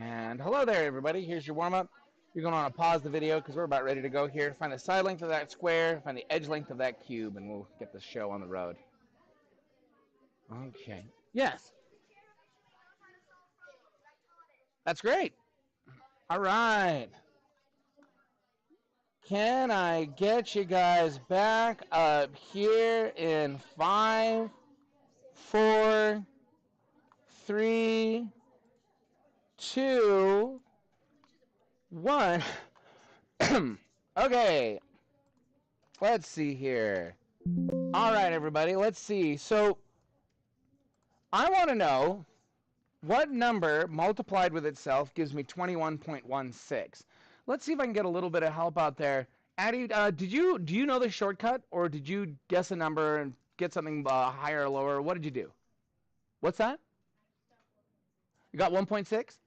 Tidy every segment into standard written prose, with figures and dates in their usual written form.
And hello there, everybody. Here's your warm-up. You're going to want to pause the video because we're about ready to go here. Find the side length of that square, find the edge length of that cube, and we'll get the show on the road. Okay. Yes. That's great. All right. Can I get you guys back up here in 5, 4, 3, 2, 1. Okay. Let's see here. All right, everybody. Let's see. So I want to know what number multiplied with itself gives me 21.16. Let's see if I can get a little bit of help out there. Addie, do you know the shortcut, or did you guess a number and get something higher or lower? What did you do? What's that? You got 1.6?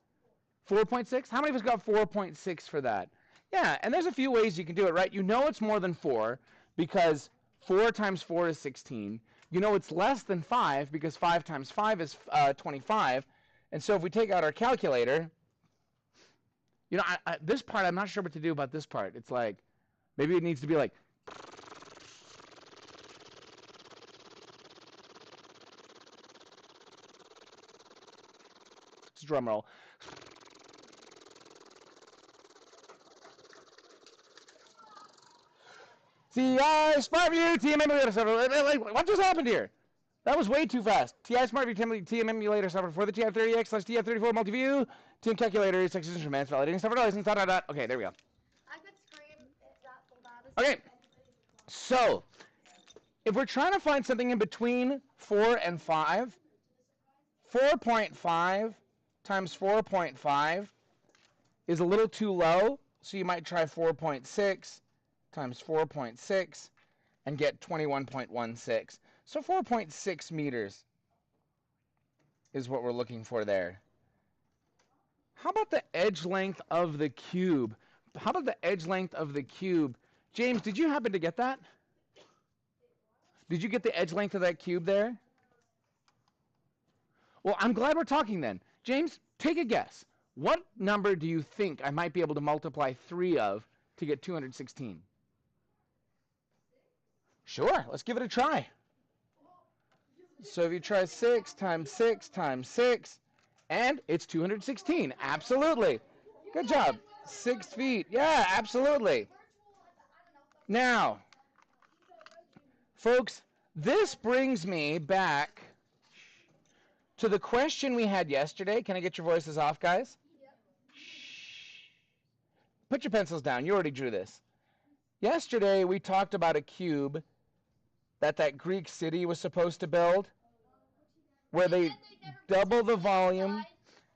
4.6? How many of us got 4.6 for that? Yeah, and there's a few ways you can do it, right? You know it's more than 4 because 4 times 4 is 16. You know it's less than 5 because 5 times 5 is 25. And so if we take out our calculator, you know, this part, I'm not sure what to do about this part. It's like, maybe it needs to be like, drum roll. TI SmartView TM Emulator Software. What just happened here? That was way too fast. TI SmartView TM Emulator Software for the TI-30X/TI-34 Multiview TM Calculator, Texas Instruments, validating software license. Okay, there we go. I could scream that full data. Okay, so if we're trying to find something in between 4 and 5, 4.5 times 4.5 is a little too low, so you might try 4.6 times 4.6 and get 21.16. So 4.6 meters is what we're looking for there. How about the edge length of the cube? How about the edge length of the cube? James, did you happen to get that? Did you get the edge length of that cube there? Well, I'm glad we're talking then. James, take a guess. What number do you think I might be able to multiply 3 of to get 216? Sure, let's give it a try. So if you try 6 times 6 times 6, and it's 216. Absolutely. Good job. 6 feet. Yeah, absolutely. Now, folks, this brings me back to the question we had yesterday. Can I get your voices off, guys? Yep. Shh. Put your pencils down. You already drew this. Yesterday, we talked about a cube that Greek city was supposed to build, where they double the volume.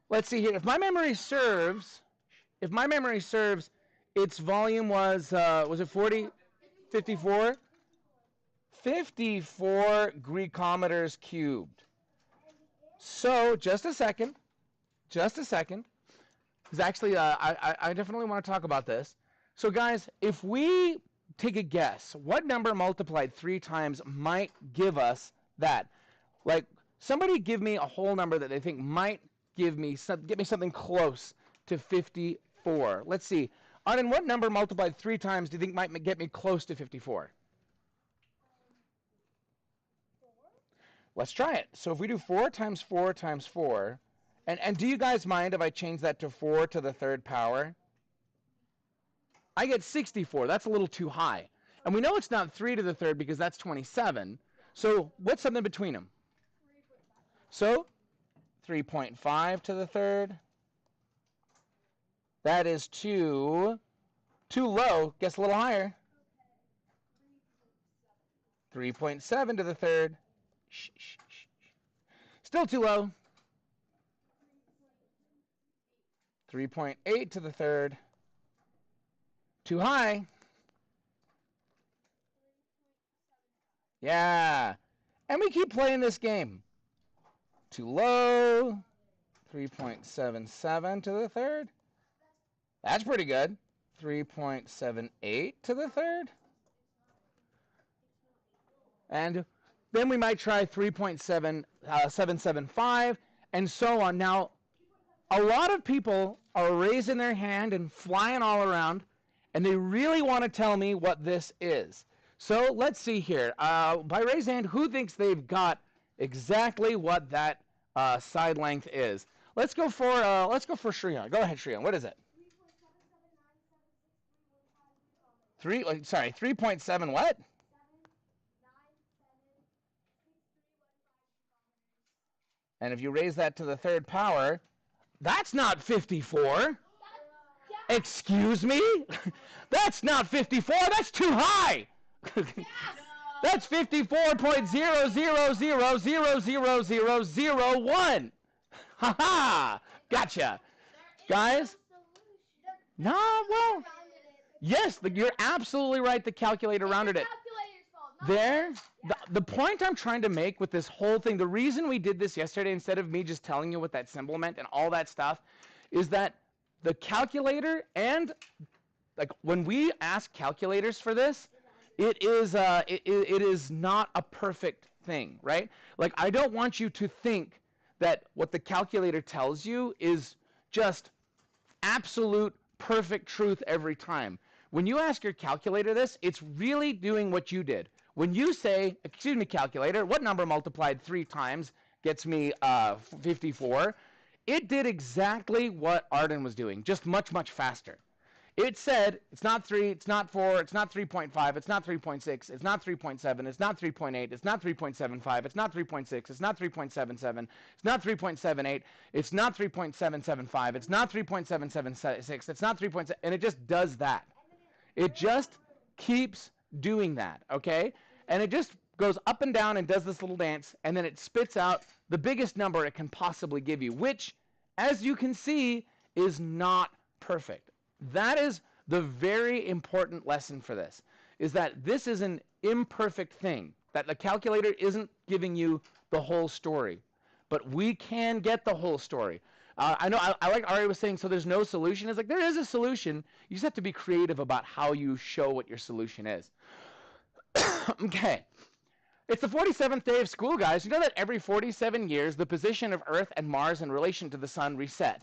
Let's see here. If my memory serves, its volume was it 40, 54? 54 Greekometers cubed. So, just a second. Because actually, I definitely want to talk about this. So, guys, if we take a guess, what number multiplied 3 times might give us that? Like, somebody give me a whole number that they think might get me something close to 54. Let's see. Arden, what number multiplied 3 times do you think might get me close to 54? 4? Let's try it. So if we do 4 times 4 times 4, and do you guys mind if I change that to 4 to the 3rd power? I get 64. That's a little too high. And we know it's not 3 to the 3rd because that's 27. So what's something between them? 3.5. So 3.5 to the 3rd. That is too low. Guess a little higher. 3.7 to the 3rd. Shh, shh, shh. Still too low. 3.8 to the 3rd. Too high. Yeah. And we keep playing this game. Too low. 3.77 to the 3rd. That's pretty good. 3.78 to the 3rd. And then we might try 3.775 and so on. Now, a lot of people are raising their hand and flying all around, and they really want to tell me what this is. So let's see here. By raised hand, who thinks they've got exactly what that side length is? Let's go for Shreya. Go ahead, Shreya. What is it? 3.7 what? And if you raise that to the third power, that's not 54. Excuse me? That's not 54. That's too high. That's 54.000000001. Ha ha! Gotcha. Guys? No, well, yes, you're absolutely right. The calculator rounded it. There, the point I'm trying to make with this whole thing, the reason we did this yesterday instead of me just telling you what that symbol meant and all that stuff, is that the calculator and like when we ask calculators for this, it is not a perfect thing, right? Like I don't want you to think that what the calculator tells you is just absolute perfect truth every time. When you ask your calculator this, it's really doing what you did. When you say, excuse me, calculator, what number multiplied 3 times gets me 54? It did exactly what Arden was doing, just much, much faster. It said it's not 3, it's not 4, it's not 3.5, it's not 3.6, it's not 3.7, it's not 3.8, it's not 3.75, it's not 3.6, it's not 3.77, it's not 3.78, it's not 3.775, it's not 3.776, it's not 3.7, and it just does that. It just keeps doing that, okay? And it just goes up and down and does this little dance, and then it spits out the biggest number it can possibly give you, which, as you can see, is not perfect. That is the very important lesson for this, is that this is an imperfect thing, that the calculator isn't giving you the whole story. But we can get the whole story. I know, I like Ari was saying, so there's no solution. It's like, there is a solution. You just have to be creative about how you show what your solution is. Okay. It's the 47th day of school, guys. You know that every 47 years, the position of Earth and Mars in relation to the sun reset.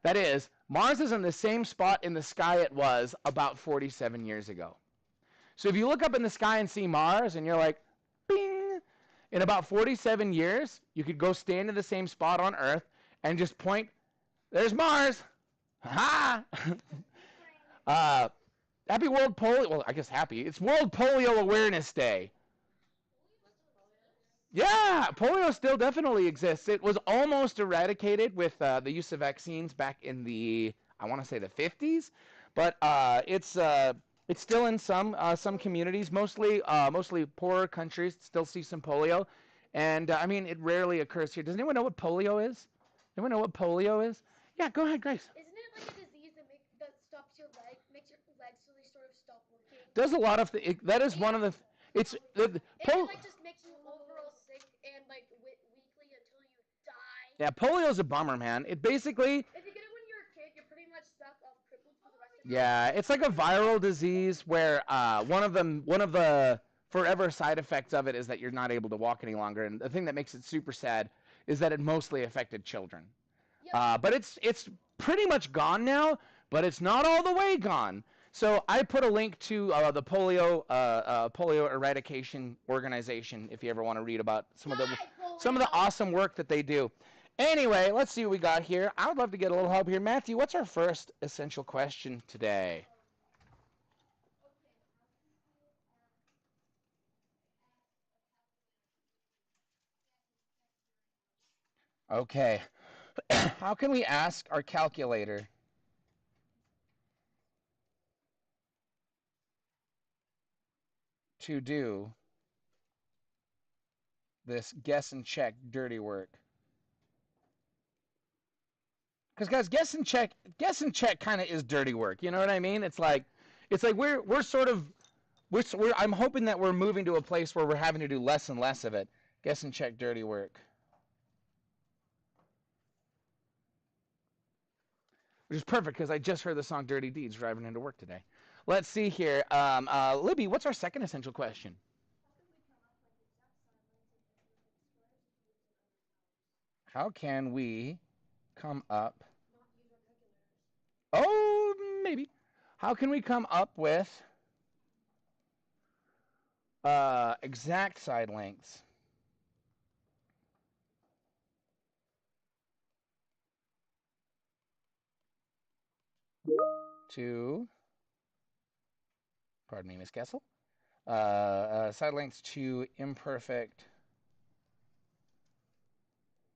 That is, Mars is in the same spot in the sky it was about 47 years ago. So if you look up in the sky and see Mars and you're like, bing, in about 47 years, you could go stand in the same spot on Earth and just point, there's Mars. Ha! Happy World Polio, well, I guess happy. It's World Polio Awareness Day. Yeah, polio still definitely exists. It was almost eradicated with the use of vaccines back in the, I want to say the 50s, but it's still in some communities, mostly poorer countries, still see some polio, and I mean it rarely occurs here. Does anyone know what polio is? Anyone know what polio is? Yeah, go ahead, Grace. Isn't it like a disease that stops your leg, makes your legs really sort of stop working? Does a lot of that is one of the. It's And it like just makes you overall sick and like weakly until you die. Yeah, polio is a bummer, man. It basically. If you get it when you're a kid, you're pretty much stuck crippled for the rest of your life. Yeah, it's like a viral disease where one of the forever side effects of it is that you're not able to walk any longer. And the thing that makes it super sad is that it mostly affected children. Yep. But it's pretty much gone now, but it's not all the way gone. So I put a link to the polio eradication organization if you ever want to read about some of the awesome work that they do. Anyway, let's see what we got here. I would love to get a little help here. Matthew, what's our first essential question today? Okay. How can we ask our calculator to do this guess and check dirty work? Because guys, guess and check kind of is dirty work. You know what I mean? It's like we're sort of I'm hoping that we're moving to a place where we're having to do less and less of it. Guess and check dirty work. Which is perfect because I just heard the song Dirty Deeds driving into work today. Let's see here. Libby, what's our second essential question? How can we come up How can we come up with exact side lengths? To, pardon me, Miss Kessel. Side lengths to imperfect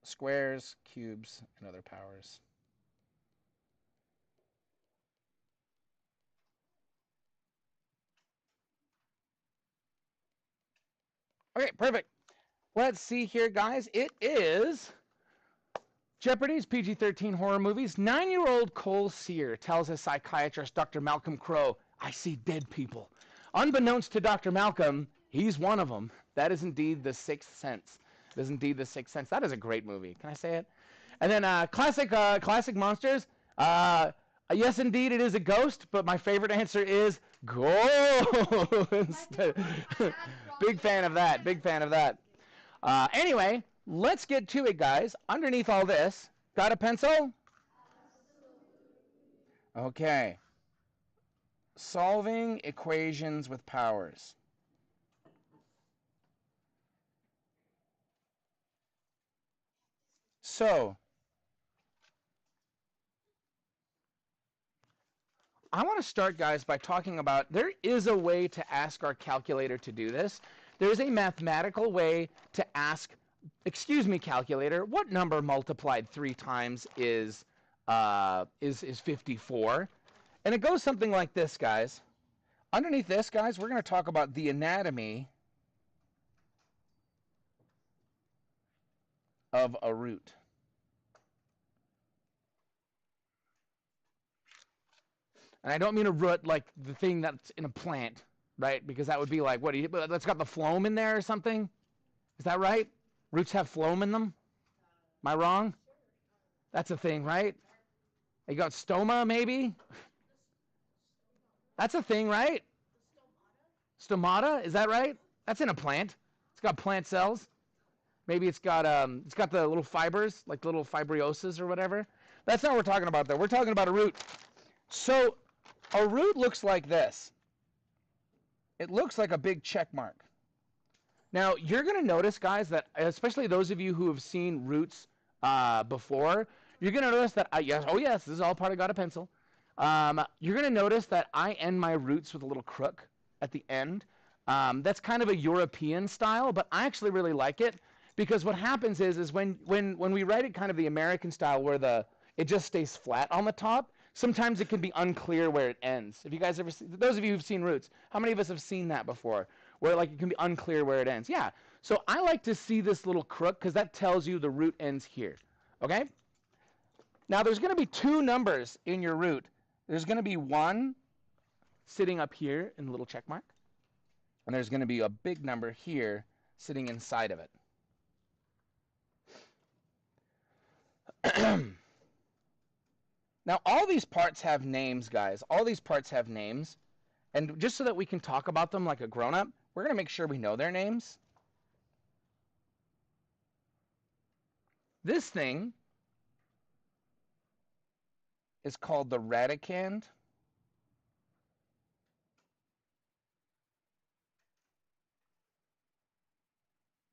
squares, cubes, and other powers. Okay, perfect. Let's see here, guys. It is Jeopardy's PG-13 horror movies. 9-year-old Cole Sear tells his psychiatrist, Dr. Malcolm Crowe, I see dead people. Unbeknownst to Dr. Malcolm, he's one of them. That is indeed The Sixth Sense. That is indeed The Sixth Sense. That is a great movie. Can I say it? And then classic monsters. Yes, indeed, it is a ghost, but my favorite answer is ghost. Big fan of that. Big fan of that. Anyway, let's get to it, guys. Underneath all this, got a pencil? Okay. Solving equations with powers. So, I want to start, guys, by talking about there is a way to ask our calculator to do this. There's a mathematical way to ask, excuse me, calculator, what number multiplied 3 times is 54? And it goes something like this, guys. Underneath this, guys, we're going to talk about the anatomy of a root. And I don't mean a root like the thing that's in a plant, right? Because that would be like, what, that's got the phloem in there or something? Is that right? Roots have phloem in them? Am I wrong? That's a thing, right? You got stoma, maybe? That's a thing, right? Stomata, is that right? That's in a plant. It's got plant cells. Maybe it's got the little fibers, like little fibriosis or whatever. That's not what we're talking about, though. We're talking about a root. So a root looks like this. It looks like a big check mark. Now, you're going to notice, guys, that especially those of you who have seen roots before, you're going to notice that, yes, this is all part of Got a Pencil. You're going to notice that I end my roots with a little crook at the end. That's kind of a European style, but I actually really like it because what happens is when we write it kind of the American style where it just stays flat on the top, sometimes it can be unclear where it ends. If you guys ever see, those of you who've seen roots, how many of us have seen that before? Where like it can be unclear where it ends. Yeah. So I like to see this little crook because that tells you the root ends here. Okay? Now there's going to be 2 numbers in your root. There's going to be 1 sitting up here in the little check mark. And there's going to be a big number here sitting inside of it. Now all these parts have names, guys. All these parts have names. And just so that we can talk about them like a grown-up, we're going to make sure we know their names. This thing is called the radicand.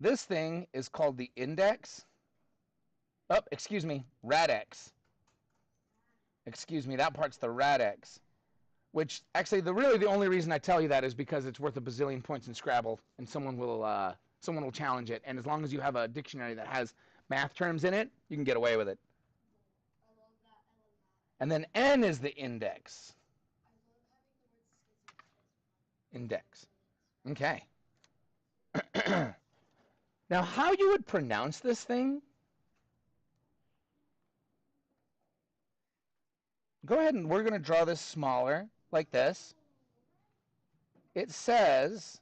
This thing is called the index. Oh, excuse me, radix. Excuse me, that part's the radix. Which, actually, really the only reason I tell you that is because it's worth a bazillion points in Scrabble, and someone will challenge it. And as long as you have a dictionary that has math terms in it, you can get away with it. And then N is the index. Index. Okay. Now, how you would pronounce this thing? Go ahead and we're going to draw this smaller, like this. It says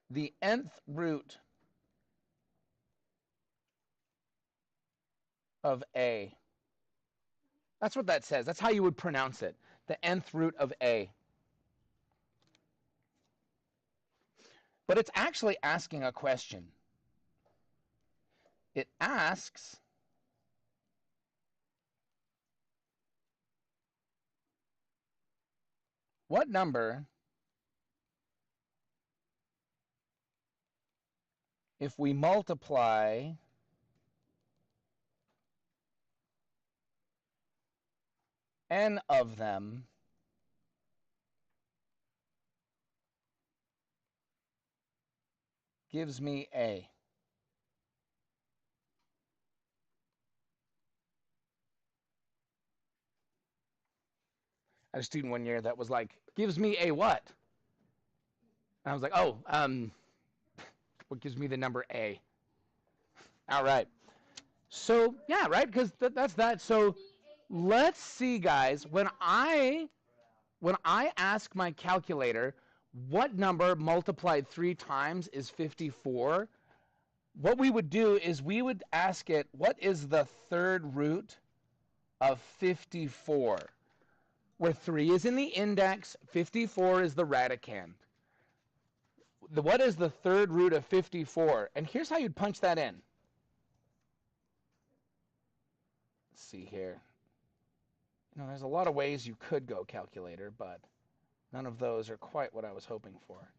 the nth root of A. That's what that says. That's how you would pronounce it. The nth root of A. But it's actually asking a question. It asks, what number, if we multiply n of them, gives me a? I had a student one year that was like, gives me a what? And I was like, oh, what gives me the number a? All right. So yeah, right, because that's that. So let's see, guys. When I ask my calculator what number multiplied 3 times is 54, what we would do is we would ask it, what is the third root of 54? Where 3 is in the index, 54 is the radicand. What is the third root of 54? And here's how you'd punch that in. Let's see here. There's a lot of ways you could go, calculator, but none of those are quite what I was hoping for.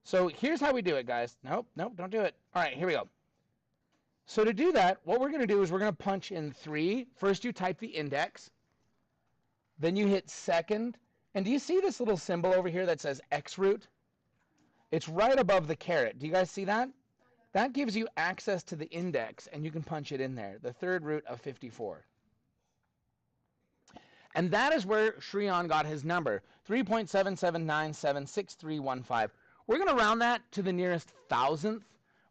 So here's how we do it, guys. Nope, don't do it. All right, here we go. So to do that, what we're going to do is we're going to punch in 3. First, you type the index. Then you hit second. And do you see this little symbol over here that says X root? It's right above the caret. Do you guys see that? That gives you access to the index, and you can punch it in there, the third root of 54. And that is where Shriyan got his number, 3.77976315. We're going to round that to the nearest thousandth.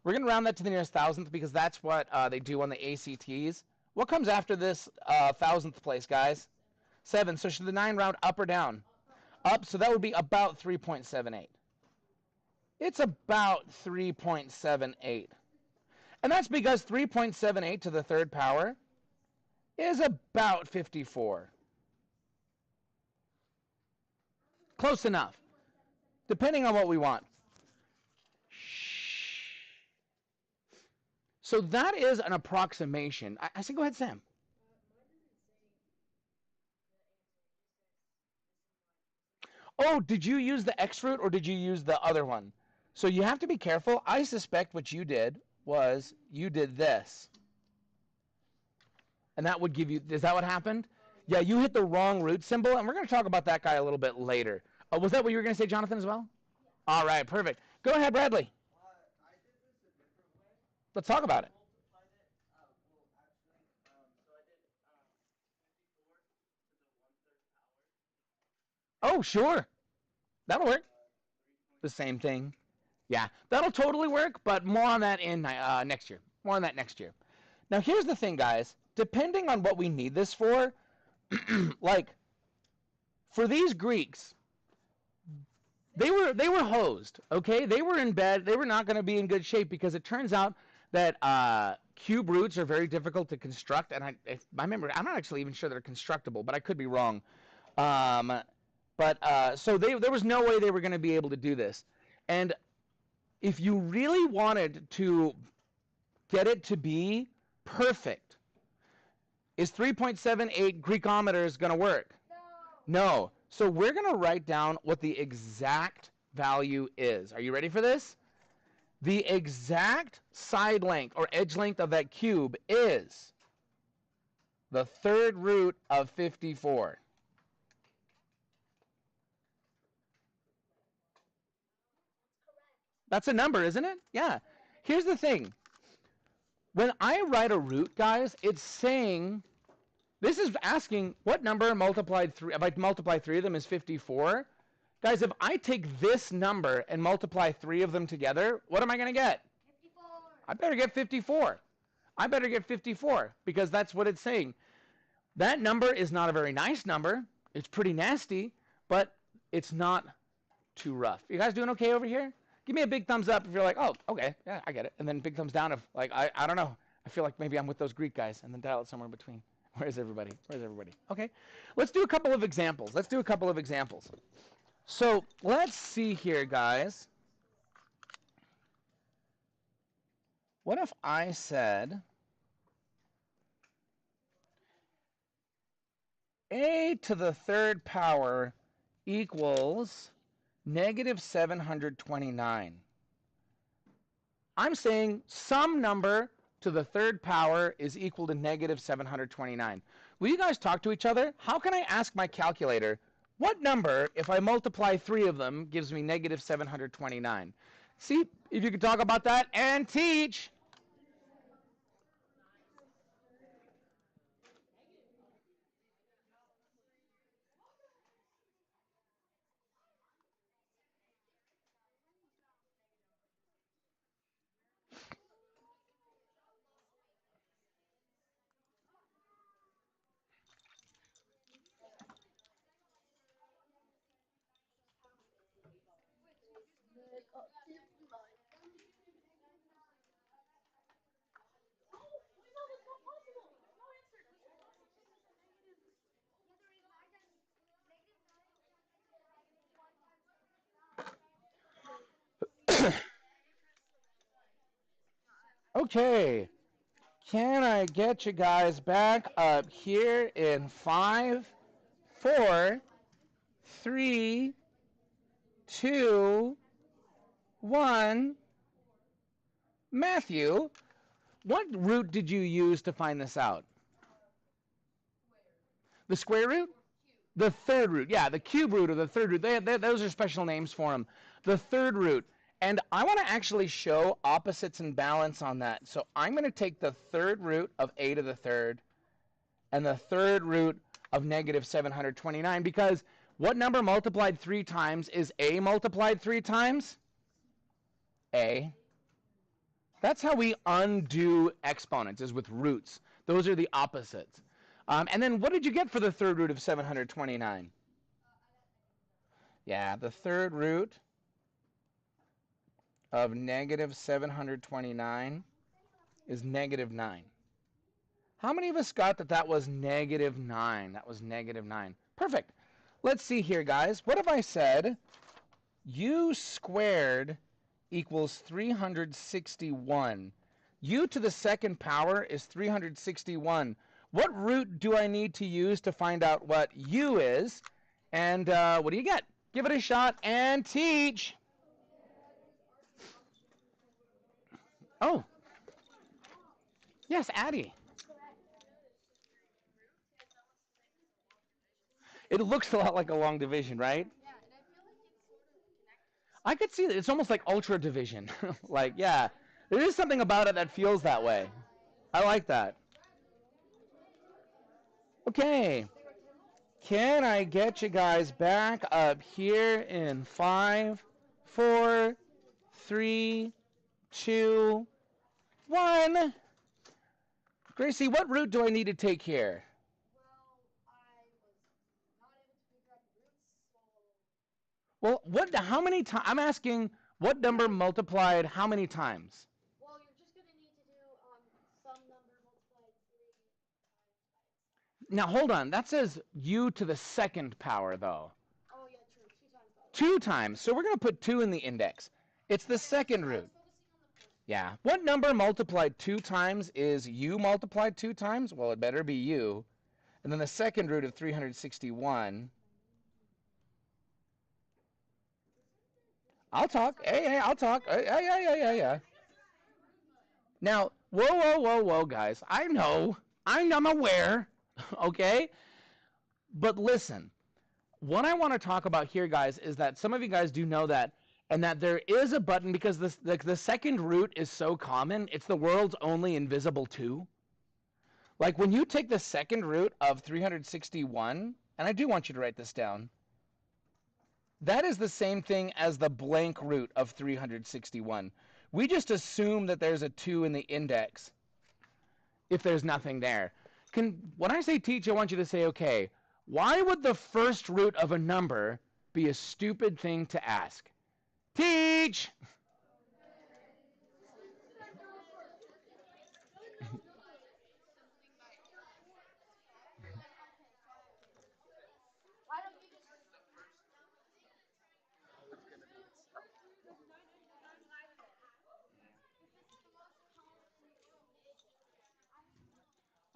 We're going to round that to the nearest thousandth because that's what they do on the ACTs. What comes after this thousandth place, guys? 7. So should the 9 round up or down? Up, so that would be about 3.78. It's about 3.78. And that's because 3.78 to the third power is about 54. Close enough, depending on what we want. So that is an approximation. I say, go ahead, Sam. Oh, did you use the X root or did you use the other one? So you have to be careful. I suspect what you did was you did this. And that would give you, is that what happened? Yeah, you hit the wrong root symbol, and we're going to talk about that guy a little bit later. Was that what you were going to say, Jonathan, as well? All right, perfect. Go ahead, Bradley. Let's talk about it. Oh, sure. That'll work. The same thing. Yeah, that'll totally work, but more on that in next year. More on that next year. Now, here's the thing, guys. Depending on what we need this for, like, for these Greeks, they were hosed, okay? They were in bed. They were not going to be in good shape because it turns out that cube roots are very difficult to construct, and if I remember, I'm not actually even sure they're constructible, but I could be wrong. Um, so there was no way they were going to be able to do this, and if you really wanted to get it to be perfect, is 3.78 Greekometers going to work? No. So we're going to write down what the exact value is. Are you ready for this? The exact side length or edge length of that cube is the third root of 54. That's a number, isn't it? Yeah. Here's the thing. When I write a root, guys, it's saying, this is asking what number multiplied 3, if I multiply 3 of them is 54. Guys, if I take this number and multiply 3 of them together, what am I going to get? 54. I better get 54. I better get 54 because that's what it's saying. That number is not a very nice number. It's pretty nasty, but it's not too rough. You guys doing okay over here? Give me a big thumbs up if you're like, oh, okay, yeah, I get it. And then big thumbs down if, like, I don't know. I feel like maybe I'm with those Greek guys, and then dial it somewhere in between. Where's everybody? Where's everybody? Okay, let's do a couple of examples. So let's see here, guys. What if I said a to the third power equals negative 729. I'm saying some number to the third power is equal to negative 729. Will you guys talk to each other? How can I ask my calculator what number, if I multiply 3 of them, gives me negative 729? See if you can talk about that and teach. Okay, can I get you guys back up here in 5, 4, 3, 2, 1? Matthew, what root did you use to find this out? The square root? The third root. Yeah, the cube root or the third root. Those are special names for them. The third root. And I want to actually show opposites and balance on that. So I'm going to take the third root of a to the third and the third root of negative 729, because what number multiplied 3 times is a multiplied 3 times? A. That's how we undo exponents, is with roots. Those are the opposites. And then what did you get for the third root of 729? Yeah, the third root of negative 729 is negative 9. How many of us got that that was negative 9? That was negative 9. Perfect. Let's see here, guys. What if I said u squared equals 361? U to the second power is 361. What root do I need to use to find out what u is? And what do you get? Give it a shot and teach. Oh, yes, Addie. It looks a lot like a long division, right? I could see that. It's almost like ultra division. Like, yeah, there is something about it that feels that way. I like that. Okay. Can I get you guys back up here in 5, 4, 3, 2, 1? Gracie, what route do I need to take here? Well, what? How many times? I'm asking what number multiplied how many times? Now hold on. That says u to the second power, though. 2 times. So we're going to put 2 in the index. It's the second root. Yeah. What number multiplied 2 times is u multiplied 2 times? Well, it better be u. And then the second root of 361. I'll talk. Hey, I'll talk. Yeah. Now, whoa, guys. I know. I'm aware. Okay? But listen, what I want to talk about here, guys, is that some of you guys do know that, and that there is a button, because the second root is so common. It's the world's only invisible 2. Like when you take the second root of 361, and I do want you to write this down, that is the same thing as the blank root of 361. We just assume that there's a 2 in the index if there's nothing there. When I say teach, I want you to say, okay, why would the first root of a number be a stupid thing to ask? Teach!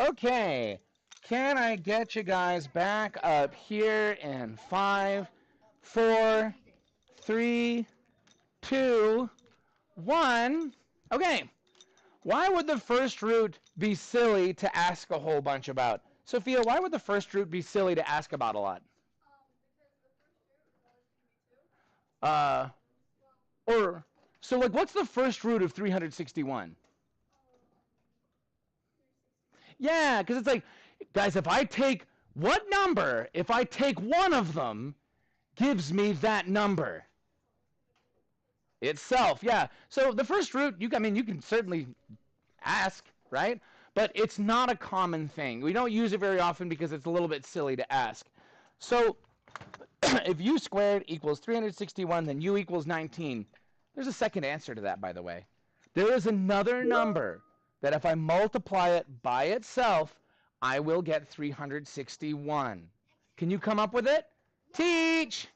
Okay, can I get you guys back up here in 5, 4, 3, 2, 1. Okay. Why would the first root be silly to ask a whole bunch about? Sophia, why would the first root be silly to ask about a lot? Uh, or, so like, what's the first root of 361? Yeah, because it's like, guys, if I take what number, if I take one of them, gives me that number itself. Yeah. So the first root, I mean, you can certainly ask, right? But it's not a common thing. We don't use it very often because it's a little bit silly to ask. So if u squared equals 361, then u equals 19. There's a second answer to that, by the way. There is another number that if I multiply it by itself, I will get 361. Can you come up with it? Teach!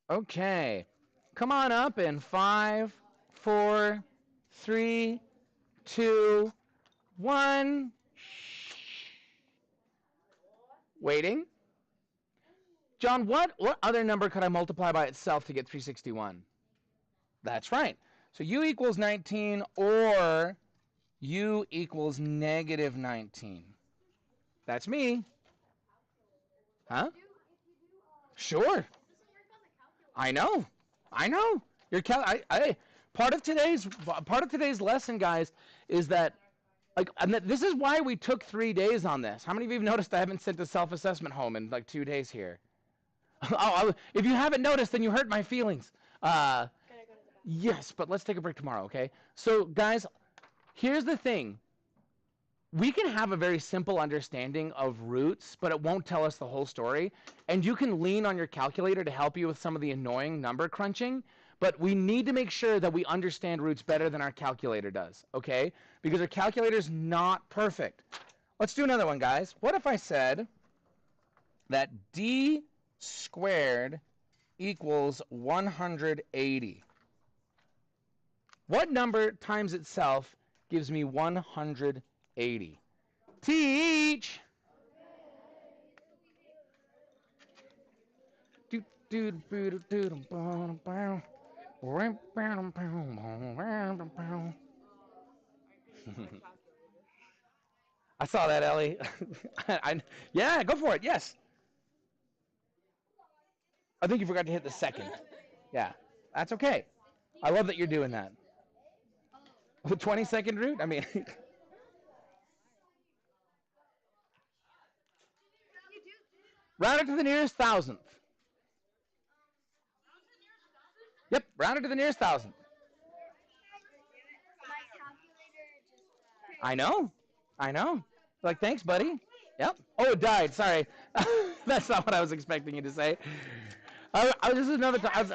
Okay. Come on up in 5, 4, 3, 2, 1. Waiting. John, what other number could I multiply by itself to get 361? That's right. So u equals 19 or u equals negative 19. That's me. Huh? Sure. I know. I know. Your part of today's lesson, guys, is that and this is why we took 3 days on this. How many of you have noticed I haven't sent a self-assessment home in like 2 days here? If you haven't noticed, then you hurt my feelings. Yes, but let's take a break tomorrow, okay? So, guys, here's the thing. We can have a very simple understanding of roots, but it won't tell us the whole story. And you can lean on your calculator to help you with some of the annoying number crunching. But we need to make sure that we understand roots better than our calculator does, okay? Because our calculator is not perfect. Let's do another one, guys. What if I said that d squared equals 180? What number times itself gives me 180? Teach! I saw that, Ellie. Yeah, go for it. Yes. I think you forgot to hit the second. Yeah, that's okay. I love that you're doing that. The 20-second route? I mean, round it to the nearest thousandth. Yep, round it to the nearest thousandth. I know. I know. Like, thanks, buddy. Yep. Oh, it died. Sorry. That's not what I was expecting you to say. This is another time.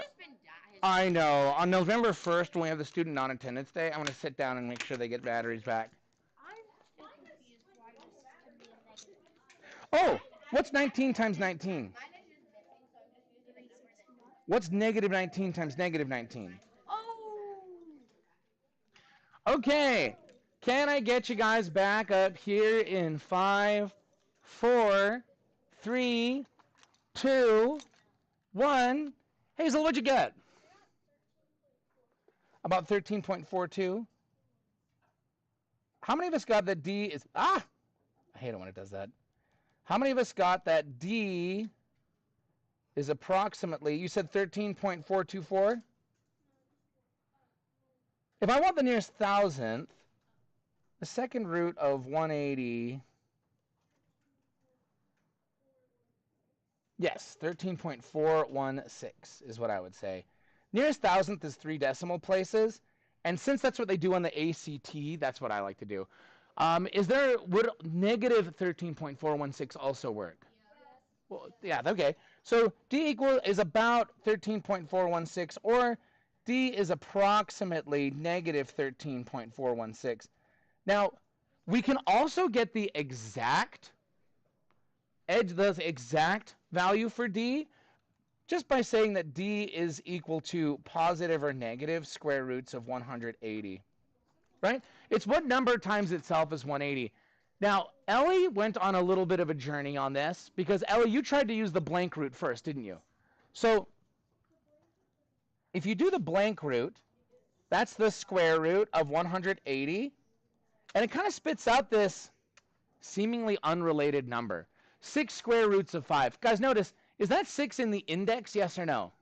I know. On November 1st, when we have the student non-attendance day, I'm going to sit down and make sure they get batteries back. Oh, what's 19 times 19? What's negative 19 times negative 19? Okay. Can I get you guys back up here in 5, 4, 3, 2, 1? Hazel, what'd you get? About 13.42. How many of us got that D is... I hate it when it does that. How many of us got that D is approximately... You said 13.424? If I want the nearest thousandth, the second root of 180... Yes, 13.416 is what I would say. Nearest thousandth is 3 decimal places, and since that's what they do on the ACT, that's what I like to do. Would negative 13.416 also work? Well, yeah, okay. So D is about 13.416, or D is approximately negative 13.416. Now, we can also get the exact value for D just by saying that D is equal to positive or negative square roots of 180, right? It's what number times itself is 180. Now, Ellie went on a little bit of a journey on this because, Ellie, you tried to use the blank root first, didn't you? So if you do the blank root, that's the square root of 180, and it kind of spits out this seemingly unrelated number. 6 square roots of 5. Guys, notice, is that 6 in the index, yes or no?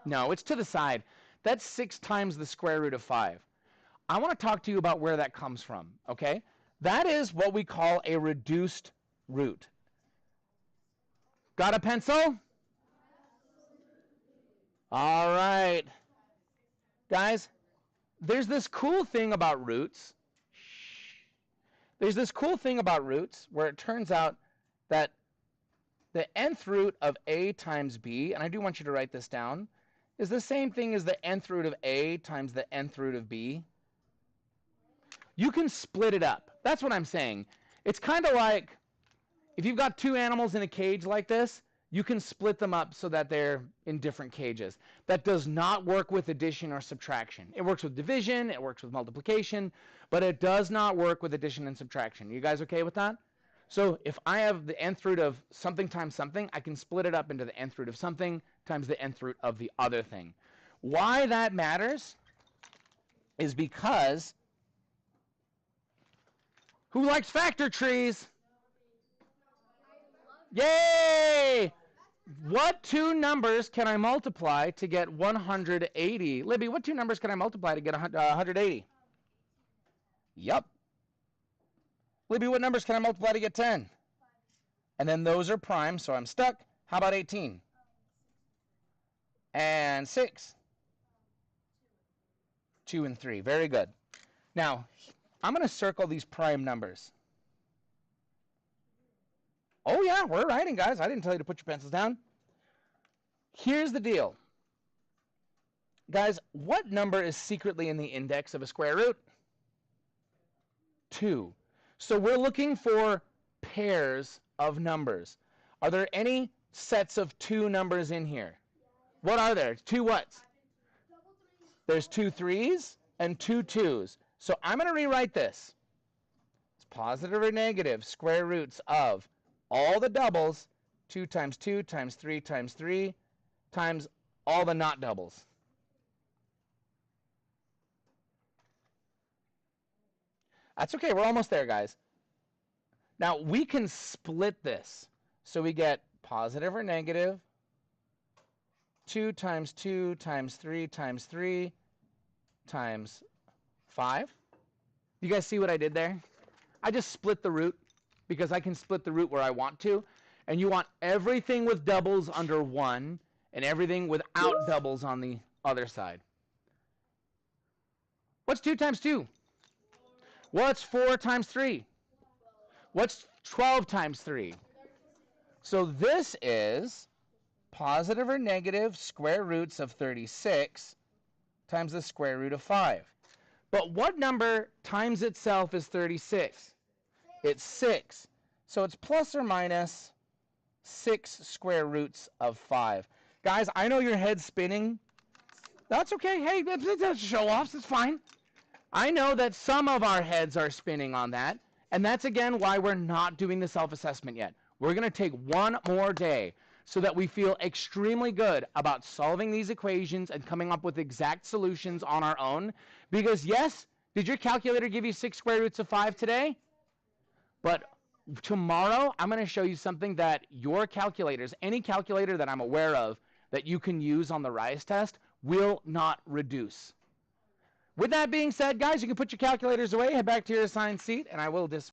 No, it's to the side. That's 6 times the square root of 5. I want to talk to you about where that comes from, okay? That is what we call a reduced root. Got a pencil? All right. Guys, there's this cool thing about roots. There's this cool thing about roots where it turns out that the nth root of a times b, and I do want you to write this down, is the same thing as the nth root of a times the nth root of b. You can split it up. That's what I'm saying. It's kind of like if you've got 2 animals in a cage like this, you can split them up so that they're in different cages. That does not work with addition or subtraction. It works with division, it works with multiplication, but it does not work with addition and subtraction. You guys okay with that? So if I have the nth root of something times something, I can split it up into the nth root of something times the nth root of the other thing. Why that matters is because who likes factor trees? Yay! What 2 numbers can I multiply to get 180? Libby, what 2 numbers can I multiply to get 180? Yup. Libby, what numbers can I multiply to get 10? And then those are prime, so I'm stuck. How about 18? And 6? 2 and 3. Very good. Now, I'm going to circle these prime numbers. Oh, yeah, we're writing, guys. I didn't tell you to put your pencils down. Here's the deal. Guys, what number is secretly in the index of a square root? 2. So we're looking for pairs of numbers. Are there any sets of 2 numbers in here? What are there? 2 whats? There's 2 3s and 2 2s. So I'm going to rewrite this. It's positive or negative square roots of all the doubles, 2 times 2 times 3 times 3 times all the not doubles. That's okay, we're almost there, guys. Now, we can split this. So we get positive or negative 2 times 2 times 3 times 3 times 5. You guys see what I did there? I just split the root because I can split the root where I want to. And you want everything with doubles under 1 and everything without doubles on the other side. What's 2 times 2? What's 4 times 3? What's 12 times 3? So this is positive or negative square roots of 36 times the square root of 5. But what number times itself is 36? It's 6. So it's plus or minus 6 square roots of 5. Guys, I know your head's spinning. That's okay. Hey, that's show-offs. It's fine. I know that some of our heads are spinning on that, and that's, again, why we're not doing the self-assessment yet. We're going to take one more day so that we feel extremely good about solving these equations and coming up with exact solutions on our own. Because, yes, did your calculator give you 6 square roots of 5 today? But tomorrow, I'm going to show you something that your calculators, any calculator that I'm aware of that you can use on the RISE test, will not reduce. With that being said, guys, you can put your calculators away, head back to your assigned seat, and I will dismiss.